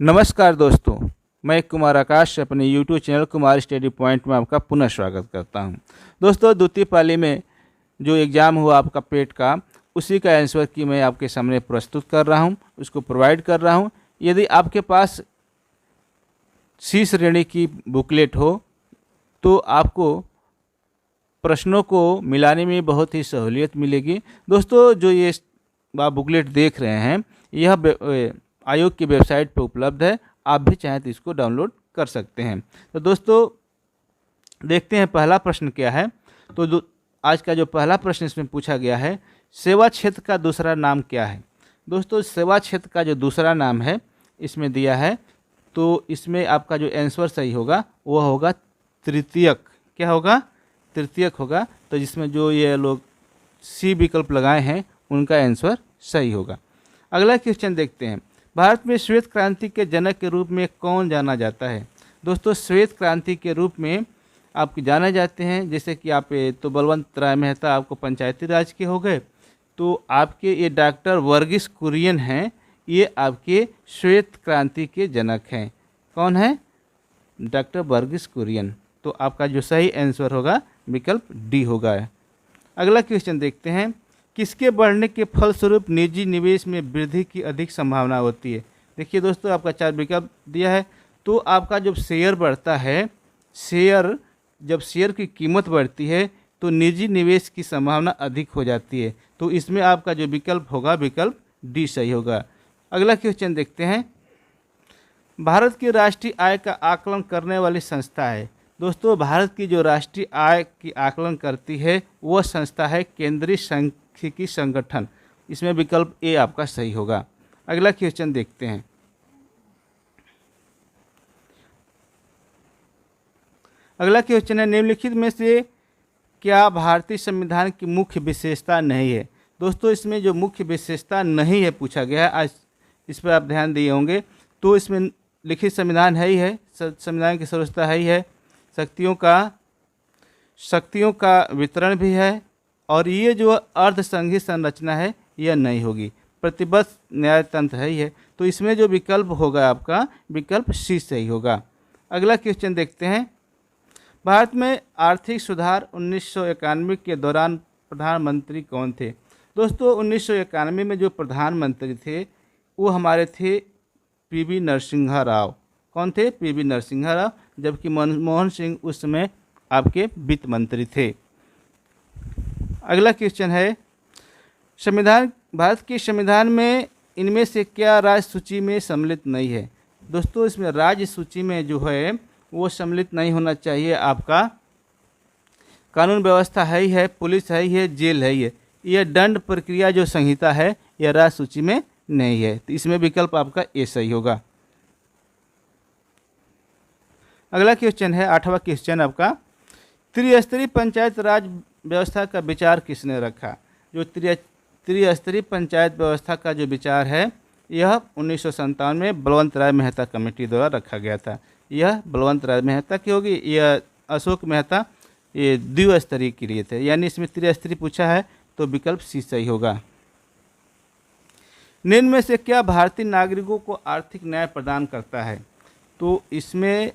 नमस्कार दोस्तों, मैं कुमार आकाश अपने YouTube channel Kumar study point में आपका पुनः स्वागत करता हूं। दोस्तों, द्वितीय पाली में जो एग्ज़ाम हुआ आपका पेट का, उसी का आंसर की मैं आपके सामने प्रस्तुत कर रहा हूं, उसको प्रोवाइड कर रहा हूं। यदि आपके पास सी श्रेणी की बुकलेट हो तो आपको प्रश्नों को मिलाने में बहुत ही सहूलियत मिलेगी। दोस्तों, जो ये आप बुकलेट देख रहे हैं, यह आयोग की वेबसाइट पर उपलब्ध है। आप भी चाहें तो इसको डाउनलोड कर सकते हैं। तो दोस्तों, देखते हैं पहला प्रश्न क्या है। तो आज का जो पहला प्रश्न इसमें पूछा गया है, सेवा क्षेत्र का दूसरा नाम क्या है। दोस्तों, सेवा क्षेत्र का जो दूसरा नाम है इसमें दिया है, तो इसमें आपका जो आंसर सही होगा वह होगा तृतीयक। क्या होगा? तृतीयक होगा। तो जिसमें जो ये लोग सी विकल्प लगाए हैं उनका आंसर सही होगा। अगला क्वेश्चन देखते हैं। भारत में श्वेत क्रांति के जनक के रूप में कौन जाना जाता है। दोस्तों, श्वेत क्रांति के रूप में आप जाने जाते हैं, जैसे कि आप तो बलवंत राय मेहता आपको पंचायती राज के हो गए, तो आपके ये डॉक्टर वर्गीस कुरियन हैं, ये आपके श्वेत क्रांति के जनक हैं। कौन है? डॉक्टर वर्गीस कुरियन। तो आपका जो सही आंसर होगा विकल्प डी होगा। अगला क्वेश्चन देखते हैं। किसके बढ़ने के फलस्वरूप निजी निवेश में वृद्धि की अधिक संभावना होती है। देखिए दोस्तों, आपका 4 विकल्प दिया है। तो आपका जब शेयर बढ़ता है, जब शेयर की कीमत बढ़ती है तो निजी निवेश की संभावना अधिक हो जाती है। तो इसमें आपका जो विकल्प होगा विकल्प डी सही होगा। अगला क्वेश्चन देखते हैं। भारत की राष्ट्रीय आय का आकलन करने वाली संस्था है। दोस्तों, भारत की जो राष्ट्रीय आय की आकलन करती है वह संस्था है केंद्रीय सांख्यिकी संगठन। इसमें विकल्प ए आपका सही होगा। अगला क्वेश्चन देखते हैं। अगला क्वेश्चन है, निम्नलिखित में से क्या भारतीय संविधान की मुख्य विशेषता नहीं है। दोस्तों, इसमें जो मुख्य विशेषता नहीं है पूछा गया है, आज इस पर आप ध्यान दिए होंगे। तो इसमें लिखित संविधान है ही है, संविधान की सर्वोच्चता है ही है, शक्तियों का वितरण भी है, और ये जो अर्धसंघीय संरचना है यह नहीं होगी, प्रतिबद्ध न्यायतंत्र है ही है। तो इसमें जो विकल्प होगा आपका विकल्प सी सही होगा। अगला क्वेश्चन देखते हैं। भारत में आर्थिक सुधार 1991 के दौरान प्रधानमंत्री कौन थे। दोस्तों, 1991 में जो प्रधानमंत्री थे वो हमारे थे पीवी नरसिम्हा राव। कौन थे? पीवी नरसिम्हा राव, जबकि मनमोहन सिंह उस समय आपके वित्त मंत्री थे। अगला क्वेश्चन है, भारत के संविधान में इनमें से क्या राज्य सूची में सम्मिलित नहीं है। दोस्तों, इसमें राज्य सूची में जो है वो सम्मिलित नहीं होना चाहिए। आपका कानून व्यवस्था है ही है, पुलिस है ही है, जेल है ही है। यह दंड प्रक्रिया जो संहिता है यह राज्य सूची में नहीं है। तो इसमें विकल्प आपका ए सही होगा। अगला क्वेश्चन है, 8वां क्वेश्चन आपका। त्रिस्तरीय पंचायत राज व्यवस्था का विचार किसने रखा। जो त्रिस्तरीय पंचायत व्यवस्था का जो विचार है यह 1957 में बलवंत राय मेहता कमेटी द्वारा रखा गया था। यह बलवंत राय मेहता की होगी, यह अशोक मेहता ये द्विस्तरीय के लिए थे, यानी इसमें त्रिस्तरीय पूछा है तो विकल्प सी सही होगा। निम्न में से क्या भारतीय नागरिकों को आर्थिक न्याय प्रदान करता है। तो इसमें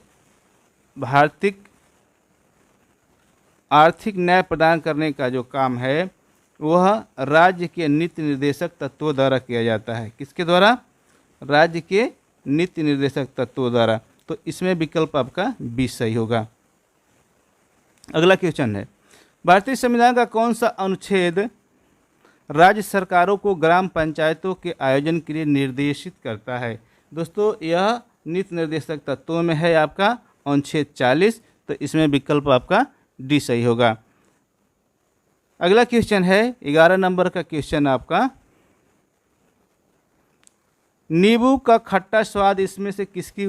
आर्थिक न्याय प्रदान करने का जो काम है वह राज्य के नीति निर्देशक तत्वों द्वारा किया जाता है। किसके द्वारा? राज्य के नीति निर्देशक तत्वों द्वारा। तो इसमें विकल्प आपका बी सही होगा। अगला क्वेश्चन है, भारतीय संविधान का कौन सा अनुच्छेद राज्य सरकारों को ग्राम पंचायतों के आयोजन के लिए निर्देशित करता है। दोस्तों, यह नीति निर्देशक तत्वों में है आपका अनुच्छेद 40। तो इसमें विकल्प आपका डी सही होगा। अगला क्वेश्चन है 11 नंबर का क्वेश्चन आपका। नींबू का खट्टा स्वाद इसमें से किसकी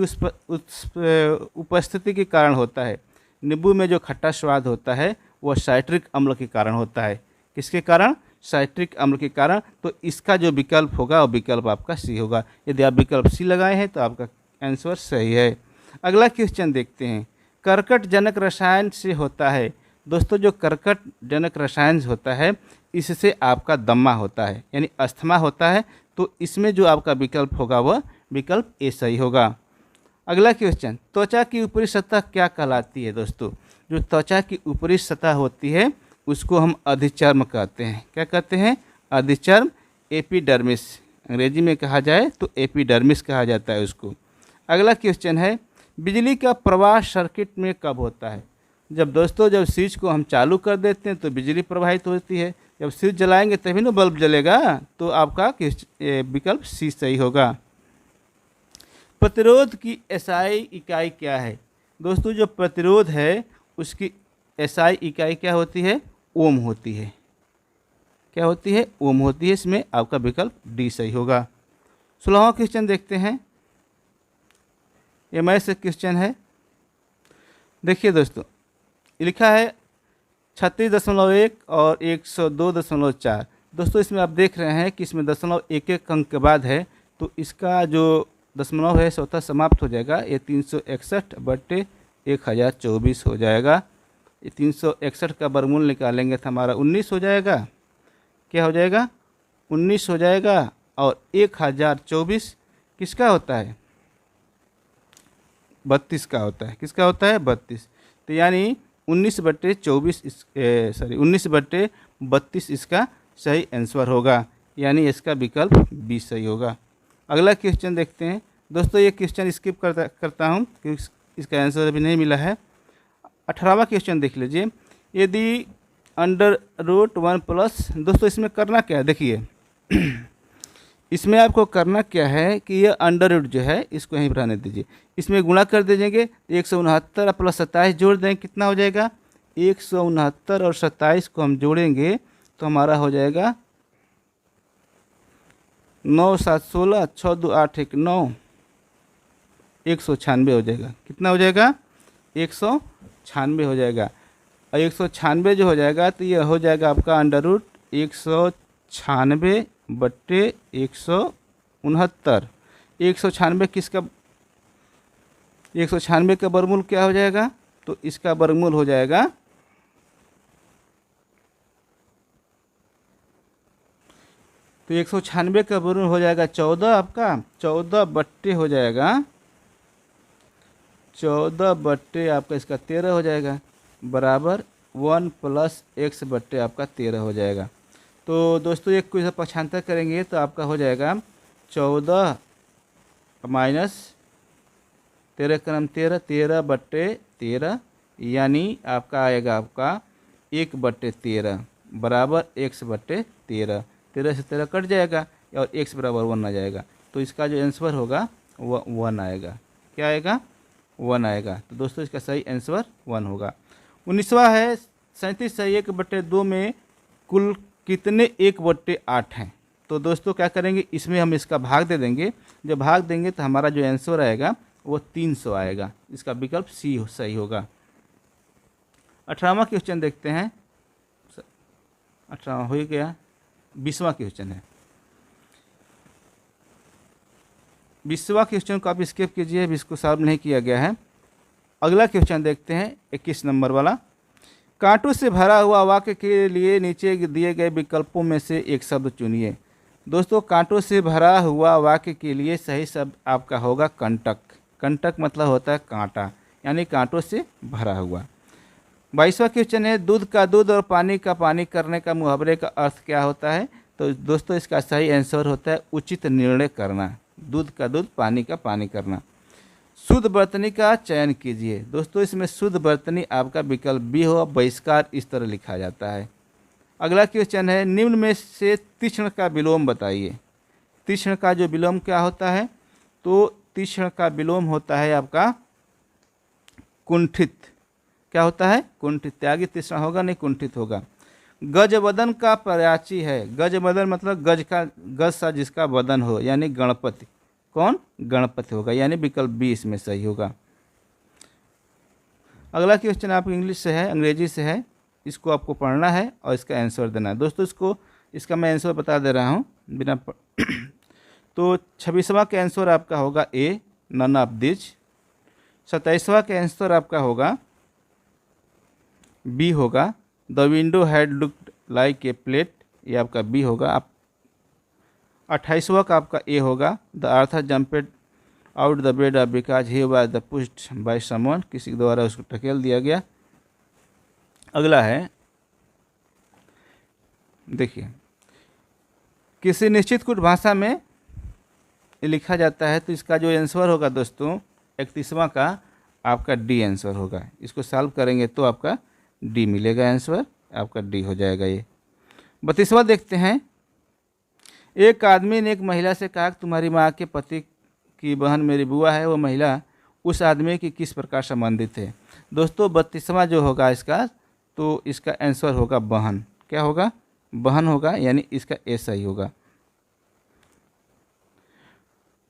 उपस्थिति के कारण होता है। नींबू में जो खट्टा स्वाद होता है वह साइट्रिक अम्ल के कारण होता है। किसके कारण? साइट्रिक अम्ल के कारण। तो इसका जो विकल्प होगा वो विकल्प आपका सी होगा। यदि आप विकल्प सी लगाए हैं तो आपका आंसर सही है। अगला क्वेश्चन देखते हैं। कर्कट जनक रसायन से होता है। दोस्तों, जो कर्कट जनक रसायन होता है इससे आपका दमा होता है, यानी अस्थमा होता है। तो इसमें जो आपका विकल्प होगा वह विकल्प ए सही होगा। अगला क्वेश्चन, त्वचा की ऊपरी सतह क्या कहलाती है? दोस्तों, जो त्वचा की ऊपरी सतह होती है उसको हम अधिचर्म कहते हैं। क्या कहते हैं? अधिचर्म, एपिडर्मिस। अंग्रेजी में कहा जाए तो एपिडर्मिस कहा जाता है उसको। अगला क्वेश्चन है, बिजली का प्रवाह सर्किट में कब होता है? जब जब स्विच को हम चालू कर देते हैं तो बिजली प्रवाहित होती है। जब स्विच जलाएंगे तभी ना बल्ब जलेगा। तो आपका विकल्प सी सही होगा। प्रतिरोध की एसआई इकाई क्या है? दोस्तों, जो प्रतिरोध है उसकी एसआई इकाई क्या होती है? ओम होती है। क्या होती है? ओम होती है। इसमें आपका विकल्प डी सही होगा। 16वां क्वेश्चन देखते हैं। ये मैथ से क्वेश्चन है। देखिए दोस्तों, लिखा है 36.1 और 102.4। दोस्तों, इसमें आप देख रहे हैं कि इसमें दशमलव एक अंक के बाद है, तो इसका जो दशमलव है स्वतः समाप्त हो जाएगा। ये 361/1024 हो जाएगा। ये 361 का वर्गमूल निकालेंगे तो हमारा 19 हो जाएगा। क्या हो जाएगा? 19 हो जाएगा। और 1024 किसका होता है? 32 का होता है। किसका होता है? 32। तो यानी 19/32 इसका सही आंसर होगा। यानी इसका विकल्प बी सही होगा। अगला क्वेश्चन देखते हैं। दोस्तों, ये क्वेश्चन स्किप करता हूँ क्योंकि इसका आंसर अभी नहीं मिला है। 18वां क्वेश्चन देख लीजिए। यदि √1+, दोस्तों इसमें करना क्या है? देखिए इसमें आपको करना क्या है कि ये अंडर रूट जो है इसको यहीं रहने दीजिए। इसमें गुणा कर दीजिएगे। 169 + 27 जोड़ दें, कितना हो जाएगा? 169 और 27 को हम जोड़ेंगे तो हमारा हो जाएगा 9 7 16 6 2 8 1 9, 196 हो जाएगा। कितना हो जाएगा? 196 हो जाएगा। और 196 जो हो जाएगा तो ये हो जाएगा आपका √196/169। 196 किसका? 196 का वर्गमूल क्या हो जाएगा? तो इसका वर्गमूल हो जाएगा तो 196 का वर्गमूल हो जाएगा 14। आपका 14 हो जाएगा 14 आपका इसका 13 हो जाएगा, बराबर 1 + x आपका 13 हो जाएगा। तो दोस्तों, एक को पक्षांतर करेंगे तो आपका हो जाएगा 14 - 13 का नाम 13 यानी आपका आएगा आपका 1/13 बराबर x/13। 13 से 13 कट जाएगा और x बराबर 1 आ जाएगा। तो इसका जो आंसर होगा वह 1 आएगा। क्या आएगा? 1 आएगा। तो दोस्तों, इसका सही आंसर 1 होगा। 19वां है, 37 से 1/2 में कुल कितने 1/8 हैं? तो दोस्तों क्या करेंगे, इसमें हम इसका भाग दे देंगे। जब भाग देंगे तो हमारा जो आंसर आएगा वो 300 आएगा। इसका विकल्प सी सही होगा। 18वां क्वेश्चन देखते हैं। 18वां हो ही गया। 20वां क्वेश्चन है। 20वां क्वेश्चन को आप स्किप कीजिए, इसको सॉल्व नहीं किया गया है। अगला क्वेश्चन देखते हैं 21 नंबर वाला। कांटों से भरा हुआ वाक्य के लिए नीचे दिए गए विकल्पों में से एक शब्द चुनिए। दोस्तों, कांटों से भरा हुआ वाक्य के लिए सही शब्द आपका होगा कंटक। कंटक मतलब होता है कांटा, यानी कांटों से भरा हुआ। 22वां क्वेश्चन है, दूध का दूध और पानी का पानी करने का मुहावरे का अर्थ क्या होता है? तो दोस्तों, इसका सही आंसर होता है उचित निर्णय करना। दूध का दूध, पानी का पानी करना। शुद्ध वर्तनी का चयन कीजिए। दोस्तों, इसमें शुद्ध वर्तनी आपका विकल्प बी हो। बहिष्कार इस तरह लिखा जाता है। अगला क्वेश्चन है, निम्न में से तीक्ष्ण का विलोम बताइए। तीक्ष्ण का जो विलोम क्या होता है? तो तीक्ष्ण का विलोम होता है आपका कुंठित। क्या होता है? कुंठित। त्यागी तीक्ष्ण होगा नहीं, कुंठित होगा। गज वदन का पर्यायची है। गज वदन मतलब गज सा जिसका वदन हो, यानी गणपति। कौन? गणपति होगा, यानी विकल्प बी इसमें सही होगा। अगला क्वेश्चन आपको इंग्लिश से है, अंग्रेजी से है। इसको आपको पढ़ना है और इसका आंसर देना है। दोस्तों, इसका मैं आंसर बता दे रहा हूँ बिना तो 26वां का आंसर आपका होगा ए, नन ऑफ दिस। 27वां का आंसर आपका होगा बी होगा, the window had looked like a plate. ये आपका बी होगा। आप 28वां का आपका ए होगा, the author jumped out the bed of because he was the pushed by someone, किसी के द्वारा उसको ढकेल दिया गया। अगला है, देखिए, किसी निश्चित कुछ भाषा में ये लिखा जाता है, तो इसका जो आंसर होगा दोस्तों 31वां का आपका डी आंसर होगा। इसको सॉल्व करेंगे तो आपका डी मिलेगा, आंसर आपका डी हो जाएगा। ये 32वां देखते हैं। एक आदमी ने एक महिला से कहा कि तुम्हारी माँ के पति की बहन मेरी बुआ है, वो महिला उस आदमी की किस प्रकार संबंधित है। दोस्तों 32वां जो होगा इसका, तो इसका आंसर होगा बहन। क्या होगा? बहन होगा, यानी इसका ए सही होगा।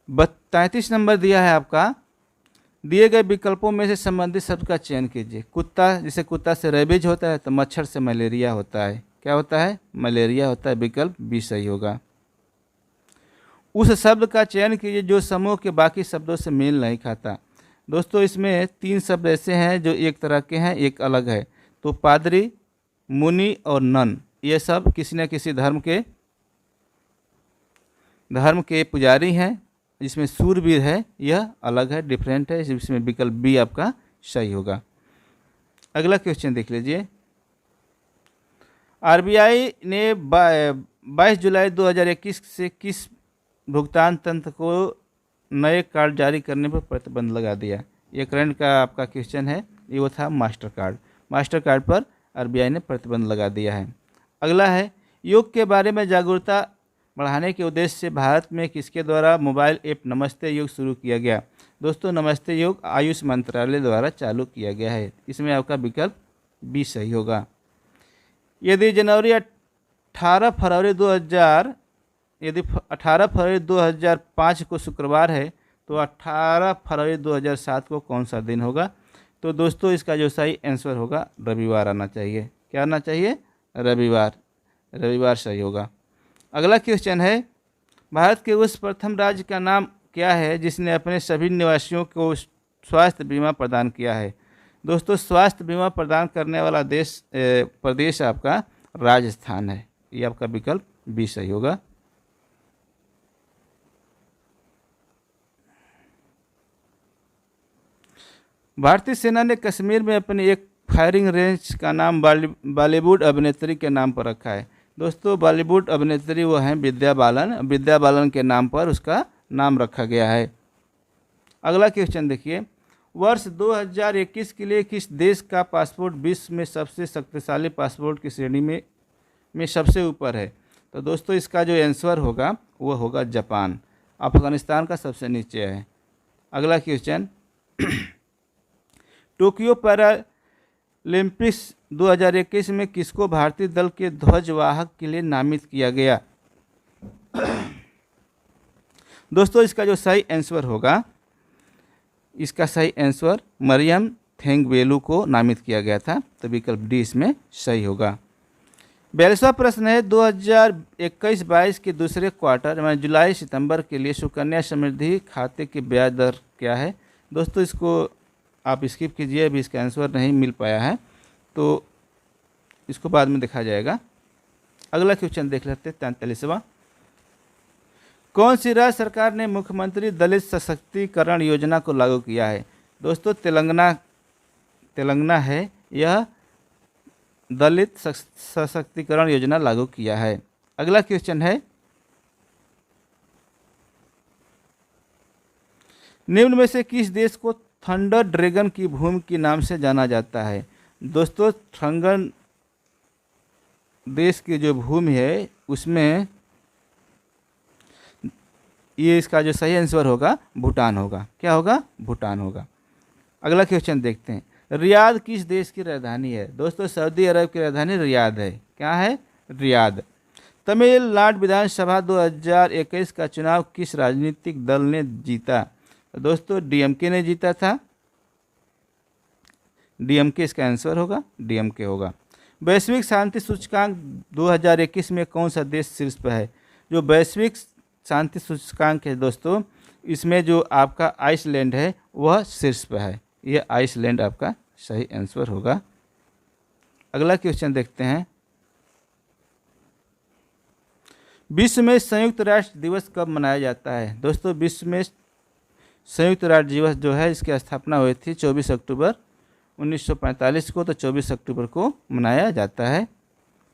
33 नंबर दिया है आपका, दिए गए विकल्पों में से संबंधित शब्द का चयन कीजिए। कुत्ता, जैसे कुत्ता से रेबीज होता है, तो मच्छर से मलेरिया होता है। क्या होता है? मलेरिया होता है। विकल्प बी सही होगा। उस शब्द का चयन कीजिए जो समूह के बाकी शब्दों से मेल नहीं खाता। दोस्तों इसमें 3 शब्द ऐसे हैं जो एक तरह के हैं, एक अलग है। तो पादरी, मुनि और नन, ये सब किसी न किसी धर्म के पुजारी हैं। जिसमें सूरवीर है, यह अलग है, डिफरेंट है, जिसमें विकल्प बी आपका सही होगा। अगला क्वेश्चन देख लीजिए। आरबीआई ने 22 जुलाई 2021 से किस भुगतान तंत्र को नए कार्ड जारी करने पर प्रतिबंध लगा दिया? ये करंट का आपका क्वेश्चन है। ये वो था मास्टर कार्ड। मास्टर कार्ड पर आरबीआई ने प्रतिबंध लगा दिया है। अगला है, योग के बारे में जागरूकता बढ़ाने के उद्देश्य से भारत में किसके द्वारा मोबाइल ऐप नमस्ते योग शुरू किया गया? दोस्तों नमस्ते योग आयुष मंत्रालय द्वारा चालू किया गया है। इसमें आपका विकल्प बी सही होगा। यदि 18 फरवरी 2005 को शुक्रवार है, तो 18 फरवरी 2007 को कौन सा दिन होगा? तो दोस्तों इसका जो सही आंसर होगा रविवार आना चाहिए। क्या आना चाहिए? रविवार। रविवार सही होगा। अगला क्वेश्चन है, भारत के उस प्रथम राज्य का नाम क्या है जिसने अपने सभी निवासियों को स्वास्थ्य बीमा प्रदान किया है? दोस्तों स्वास्थ्य बीमा प्रदान करने वाला प्रदेश आपका राजस्थान है। ये आपका विकल्प बी सही होगा। भारतीय सेना ने कश्मीर में अपनी एक फायरिंग रेंज का नाम बॉलीवुड अभिनेत्री के नाम पर रखा है। दोस्तों बॉलीवुड अभिनेत्री वो हैं विद्या बालन। विद्या बालन के नाम पर उसका नाम रखा गया है। अगला क्वेश्चन देखिए, वर्ष 2021 के लिए किस देश का पासपोर्ट विश्व में सबसे शक्तिशाली पासपोर्ट की श्रेणी में सबसे ऊपर है? तो दोस्तों इसका जो आंसर होगा वो होगा जापान। अफगानिस्तान का सबसे नीचे है। अगला क्वेश्चन, टोक्यो पैरालंपिक्स 2021 में किसको भारतीय दल के ध्वजवाहक के लिए नामित किया गया? दोस्तों इसका जो सही आंसर होगा, इसका सही आंसर मरियम थेंगवेलू को नामित किया गया था। तो विकल्प डी इसमें सही होगा। 42वां प्रश्न है, 2021-22 के दूसरे क्वार्टर में जुलाई सितंबर के लिए सुकन्या समृद्धि खाते की ब्याज दर क्या है? दोस्तों इसको आप स्किप कीजिए, अभी इसका आंसर नहीं मिल पाया है, तो इसको बाद में देखा जाएगा। अगला क्वेश्चन देख लेते हैं 43वां। कौन सी राज्य सरकार ने मुख्यमंत्री दलित सशक्तिकरण योजना को लागू किया है? दोस्तों तेलंगाना है, यह दलित सशक्तिकरण योजना लागू किया है। अगला क्वेश्चन है, निम्न में से किस देश को थंडर ड्रैगन की भूमि के नाम से जाना जाता है? दोस्तों थंगन देश की जो भूमि है उसमें ये इसका जो सही आंसर होगा भूटान होगा। क्या होगा? भूटान होगा। अगला क्वेश्चन देखते हैं, रियाद किस देश की राजधानी है? दोस्तों सऊदी अरब की राजधानी रियाद है। क्या है? रियाद। तमिलनाडु विधानसभा 2021 का चुनाव किस राजनीतिक दल ने जीता? दोस्तों डीएमके ने जीता था। डीएमके इसका आंसर होगा, डीएमके होगा। वैश्विक शांति सूचकांक 2021 में कौन सा देश शीर्ष पर है? जो वैश्विक शांति सूचकांक है दोस्तों, इसमें जो आपका आइसलैंड है वह शीर्ष पर है। यह आइसलैंड आपका सही आंसर होगा। अगला क्वेश्चन देखते हैं, विश्व में संयुक्त राष्ट्र दिवस कब मनाया जाता है? दोस्तों विश्व में संयुक्त राज्य दिवस जो है इसकी स्थापना हुई थी 24 अक्टूबर 1945 को, तो 24 अक्टूबर को मनाया जाता है।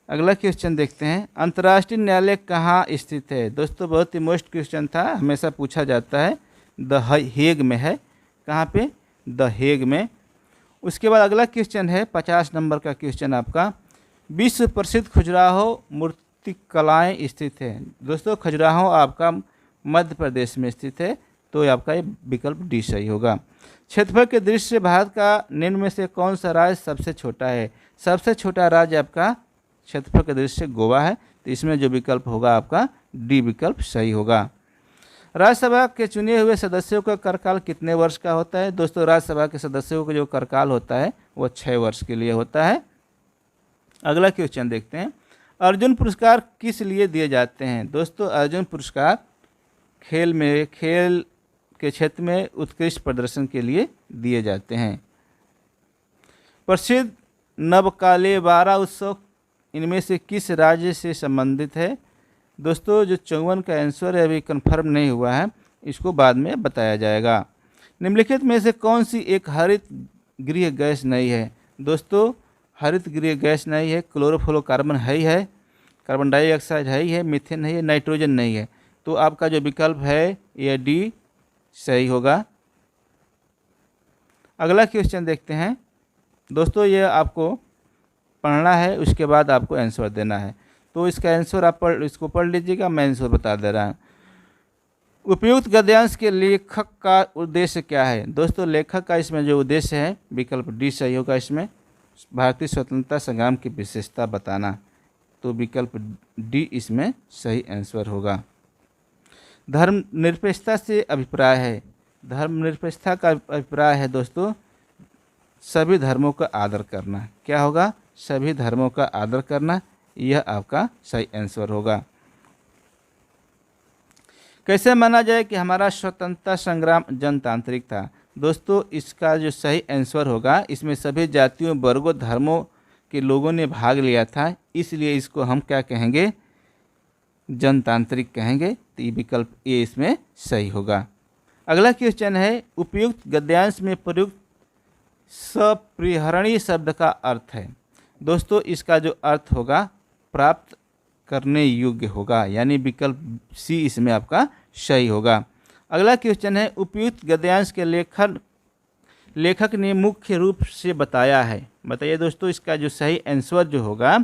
अगला क्वेश्चन देखते हैं, अंतर्राष्ट्रीय न्यायालय कहाँ स्थित है? दोस्तों बहुत ही मोस्ट क्वेश्चन था, हमेशा पूछा जाता है। द हेग में है। कहाँ पे? द हेग में। उसके बाद अगला क्वेश्चन है 50 नंबर का क्वेश्चन आपका, विश्व प्रसिद्ध खजुराहो मूर्तिकलाएँ स्थित है। दोस्तों खजुराहो आपका मध्य प्रदेश में स्थित है, तो ये आपका ये विकल्प डी सही होगा। क्षेत्रफल के दृष्टि से भारत का निम्न में से कौन सा राज्य सबसे छोटा है? सबसे छोटा राज्य आपका क्षेत्रफल के दृष्टि से गोवा है, तो इसमें जो विकल्प होगा आपका डी विकल्प सही होगा। राज्यसभा के चुने हुए सदस्यों का कार्यकाल कितने वर्ष का होता है? दोस्तों राज्यसभा के सदस्यों का जो कार्यकाल होता है वो 6 वर्ष के लिए होता है। अगला क्वेश्चन देखते हैं, अर्जुन पुरस्कार किस लिए दिए जाते हैं? दोस्तों अर्जुन पुरस्कार खेल के क्षेत्र में उत्कृष्ट प्रदर्शन के लिए दिए जाते हैं। प्रसिद्ध नवकालेबारा उत्सव इनमें से किस राज्य से संबंधित है? दोस्तों जो 54 का आंसर है अभी कंफर्म नहीं हुआ है, इसको बाद में बताया जाएगा। निम्नलिखित में से कौन सी एक हरित गृह गैस नहीं है? दोस्तों हरित गृह गैस नहीं है, क्लोरोफ्लोरोकार्बन है, कार्बन डाइऑक्साइड है, मीथेन है, नाइट्रोजन नहीं है, तो आपका जो विकल्प है ये डी सही होगा। अगला क्वेश्चन देखते हैं। दोस्तों ये आपको पढ़ना है, उसके बाद आपको आंसर देना है, तो इसका आंसर आप इसको पढ़ लीजिएगा, मैं आंसर बता दे रहा हूँ। उपयुक्त गद्यांश के लेखक का उद्देश्य क्या है? दोस्तों लेखक का इसमें जो उद्देश्य है विकल्प डी सही होगा। इसमें भारतीय स्वतंत्रता संग्राम की विशेषता बताना, तो विकल्प डी इसमें सही आंसर होगा। धर्मनिरपेक्षता से अभिप्राय है। धर्मनिरपेक्षता का अभिप्राय है दोस्तों सभी धर्मों का आदर करना। क्या होगा? सभी धर्मों का आदर करना, यह आपका सही आंसर होगा। कैसे माना जाए कि हमारा स्वतंत्रता संग्राम जनतांत्रिक था? दोस्तों इसका जो सही आंसर होगा, इसमें सभी जातियों वर्गों धर्मों के लोगों ने भाग लिया था, इसलिए इसको हम क्या कहेंगे? जनतांत्रिक कहेंगे, तो ये विकल्प ए इसमें सही होगा। अगला क्वेश्चन है, उपयुक्त गद्यांश में प्रयुक्त सप्रिहरणीय शब्द का अर्थ है। दोस्तों इसका जो अर्थ होगा प्राप्त करने योग्य होगा, यानी विकल्प सी इसमें आपका सही होगा। अगला क्वेश्चन है, उपयुक्त गद्यांश के लेखक ने मुख्य रूप से बताया है। बताइए दोस्तों इसका जो सही आंसर जो होगा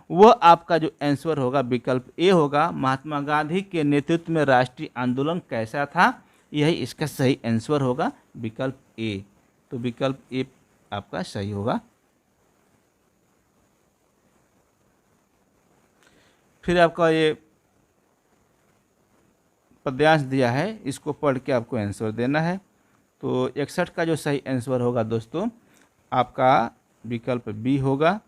वह आपका जो आंसर होगा विकल्प ए होगा। महात्मा गांधी के नेतृत्व में राष्ट्रीय आंदोलन कैसा था, यही इसका सही आंसर होगा, विकल्प ए। तो विकल्प ए आपका सही होगा। फिर आपका ये पद्यांश दिया है, इसको पढ़ के आपको आंसर देना है। तो 61 का जो सही आंसर होगा दोस्तों आपका विकल्प बी होगा।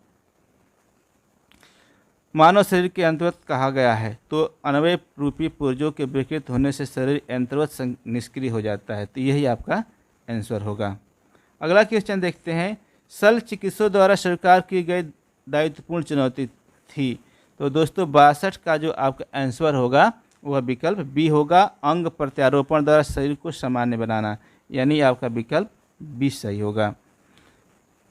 मानव शरीर के अंतर्गत कहा गया है, तो अन्वय रूपी पुर्जों के विकृत होने से शरीर अंतर्गत निष्क्रिय हो जाता है, तो यही आपका आंसर होगा। अगला क्वेश्चन देखते हैं, शल्य चिकित्सकों द्वारा स्वीकार की गई दायित्वपूर्ण चुनौती थी। तो दोस्तों 62 का जो आपका आंसर होगा वह विकल्प बी होगा। अंग प्रत्यारोपण द्वारा शरीर को सामान्य बनाना, यानी आपका विकल्प बी सही होगा।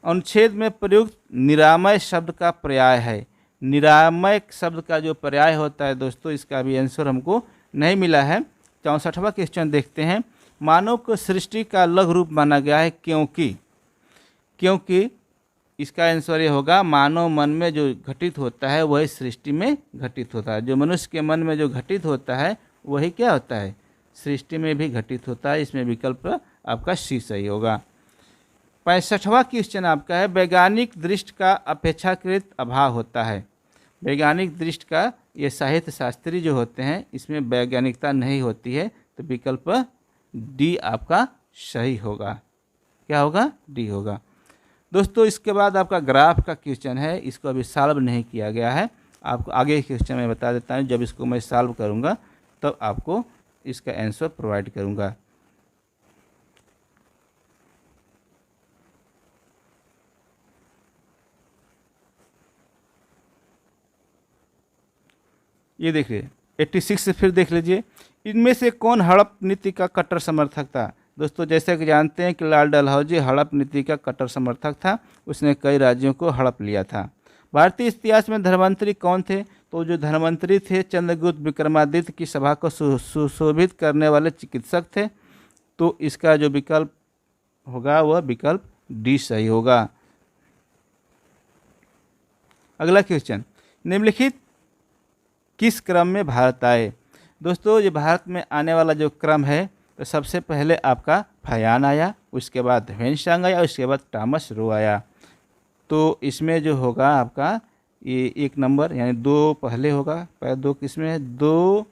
अनुच्छेद में प्रयुक्त निरामय शब्द का पर्याय है। निरामय शब्द का जो पर्याय होता है दोस्तों इसका भी आंसर हमको नहीं मिला है। 64वां क्वेश्चन देखते हैं, मानव को सृष्टि का लघु रूप माना गया है क्योंकि इसका आंसर ये होगा, मानव मन में जो घटित होता है वही सृष्टि में घटित होता है। जो मनुष्य के मन में जो घटित होता है वही क्या होता है, सृष्टि में भी घटित होता है। इसमें विकल्प आपका सी सही होगा। 65वां क्वेश्चन आपका है, वैज्ञानिक दृष्टि का अपेक्षाकृत अभाव होता है। वैज्ञानिक दृष्टि का ये साहित्य शास्त्री जो होते हैं इसमें वैज्ञानिकता नहीं होती है, तो विकल्प डी आपका सही होगा। क्या होगा? डी होगा। दोस्तों इसके बाद आपका ग्राफ का क्वेश्चन है, इसको अभी सॉल्व नहीं किया गया है, आपको आगे क्वेश्चन में बता देता हूँ। जब इसको मैं सॉल्व करूँगा तब आपको इसका आंसर प्रोवाइड करूँगा। ये देखिए 86 से फिर देख लीजिए, इनमें से कौन हड़प नीति का कट्टर समर्थक था। दोस्तों जैसे कि जानते हैं कि लाल डलहौजी हड़प नीति का कट्टर समर्थक था, उसने कई राज्यों को हड़प लिया था। भारतीय इतिहास में धर्मांतरी कौन थे? तो जो धर्मांतरी थे चंद्रगुप्त विक्रमादित्य की सभा को सुशोभित करने वाले चिकित्सक थे। तो इसका जो विकल्प होगा वह विकल्प डी सही होगा। अगला क्वेश्चन, निम्नलिखित किस क्रम में भारत आए? दोस्तों ये भारत में आने वाला जो क्रम है तो सबसे पहले आपका फयान आया, उसके बाद ह्वेनसांग आया, उसके बाद टॉमस रो आया। तो इसमें जो होगा आपका ये 1 नंबर यानी 2 पहले होगा, पहले 2 किसमें है? 2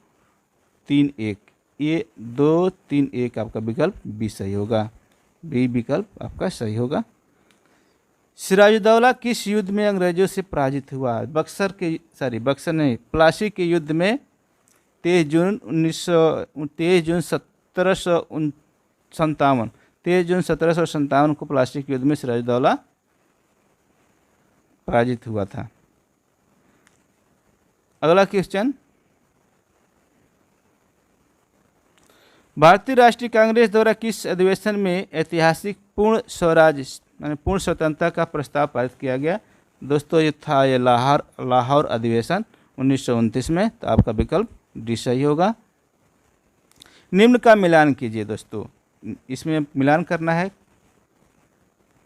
3 1, ये 2 3 1 आपका विकल्प बी सही होगा। बी विकल्प आपका सही होगा। सिराजुद्दौला किस युद्ध में अंग्रेजों से पराजित हुआ? बक्सर नहीं, प्लासी के युद्ध में 23 जून 1757 को प्लासी के युद्ध में सिराजुद्दौला पराजित हुआ था। अगला क्वेश्चन, भारतीय राष्ट्रीय कांग्रेस द्वारा किस अधिवेशन में ऐतिहासिक पूर्ण स्वराज यानी पूर्ण स्वतंत्रता का प्रस्ताव पारित किया गया? दोस्तों ये था लाहौर अधिवेशन 1929 में। तो आपका विकल्प डी सही होगा। निम्न का मिलान कीजिए। दोस्तों इसमें मिलान करना है,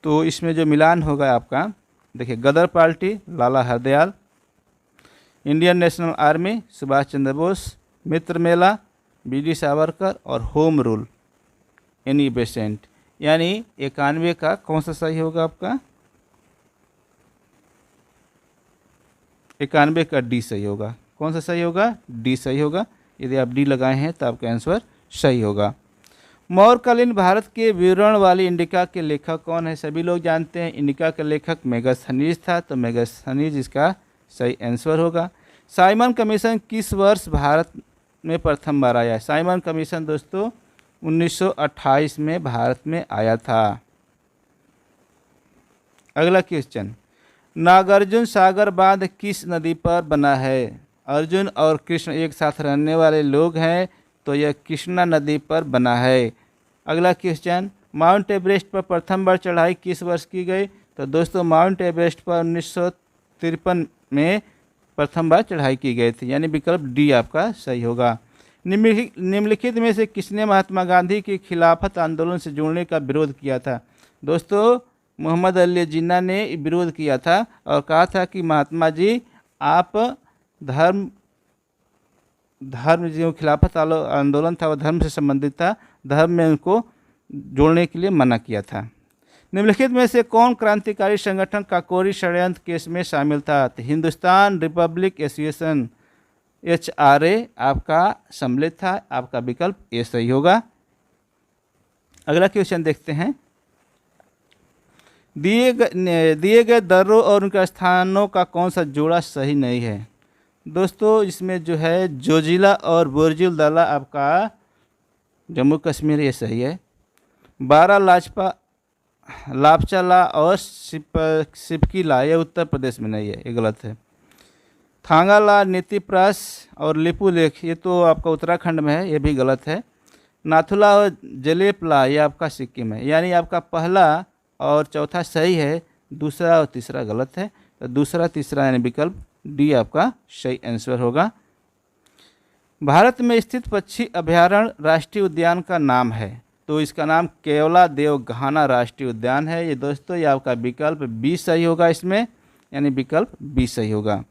तो इसमें जो मिलान होगा आपका देखिए, Ghadar party Lala Hardayal, Indian National Army Subhash Chandra Bose, Mitra Mela BD. Savarkar और होम रूल एनी बेसेंट, यानी 91 का कौन सा सही होगा आपका? 91 का डी सही होगा। कौन सा सही होगा? डी सही होगा। यदि आप डी लगाए हैं तो आपका आंसर सही होगा। मौर्यकालीन भारत के विवरण वाली इंडिका के लेखक कौन है? सभी लोग जानते हैं इंडिका के लेखक मेगास्थनीज था, तो मेगास्थनीज इसका सही आंसर होगा। साइमन कमीशन किस वर्ष भारत में प्रथम बार आया? साइमन कमीशन दोस्तों 1928 में भारत में आया था। अगला क्वेश्चन, नागार्जुन सागर बांध किस नदी पर बना है? अर्जुन और कृष्ण एक साथ रहने वाले लोग हैं, तो यह कृष्णा नदी पर बना है। अगला क्वेश्चन, माउंट एवरेस्ट पर प्रथम बार चढ़ाई किस वर्ष की गई? तो दोस्तों माउंट एवरेस्ट पर 1953 में प्रथम बार चढ़ाई की गई थी, यानी विकल्प डी आपका सही होगा। निम्नलिखित में से किसने महात्मा गांधी के खिलाफत आंदोलन से जुड़ने का विरोध किया था? दोस्तों मोहम्मद अली जिन्ना ने विरोध किया था और कहा था कि महात्मा जी आप धर्म जो खिलाफत आंदोलन था वह धर्म से संबंधित था, धर्म में उनको जोड़ने के लिए मना किया था। निम्नलिखित में से कौन क्रांतिकारी संगठन काकोरी षड्यंत्र केस में शामिल था? तो हिंदुस्तान रिपब्लिक एसोसिएशन HRA आपका सम्मिलित था। आपका विकल्प ए सही होगा। अगला क्वेश्चन देखते हैं, दिए गए दर्रों और उनके स्थानों का कौन सा जोड़ा सही नहीं है? दोस्तों इसमें जो है जोजिला और बोरजिल दला आपका जम्मू कश्मीर ये सही है। 12 लापचाला और सिपकीला ये उत्तर प्रदेश में नहीं है, ये गलत है। थांगाला, नीतिप्रास और लिपुलेख ये तो आपका उत्तराखंड में है, ये भी गलत है। नाथुला और जलेपला ये आपका सिक्किम है, यानी आपका पहला और चौथा सही है, दूसरा और तीसरा गलत है। तो दूसरा तीसरा यानी विकल्प डी आपका सही आंसर होगा। भारत में स्थित पक्षी अभयारण्य राष्ट्रीय उद्यान का नाम है, तो इसका नाम केवलादेव घाना राष्ट्रीय उद्यान है। ये दोस्तों ये आपका विकल्प बी सही होगा इसमें, यानी विकल्प बी सही होगा।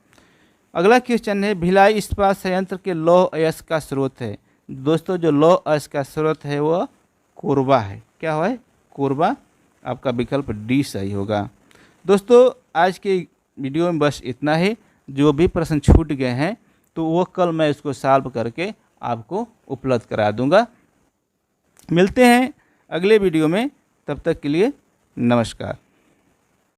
अगला क्वेश्चन है, भिलाई इस्पात संयंत्र के लौह अयस्क का स्रोत है? दोस्तों जो लौह अयस्क का स्रोत है वह कोरबा है। क्या है? कोरबा। आपका विकल्प डी सही होगा। दोस्तों आज के वीडियो में बस इतना ही। जो भी प्रश्न छूट गए हैं तो वो कल मैं इसको सॉल्व करके आपको उपलब्ध करा दूंगा। मिलते हैं अगले वीडियो में, तब तक के लिए नमस्कार।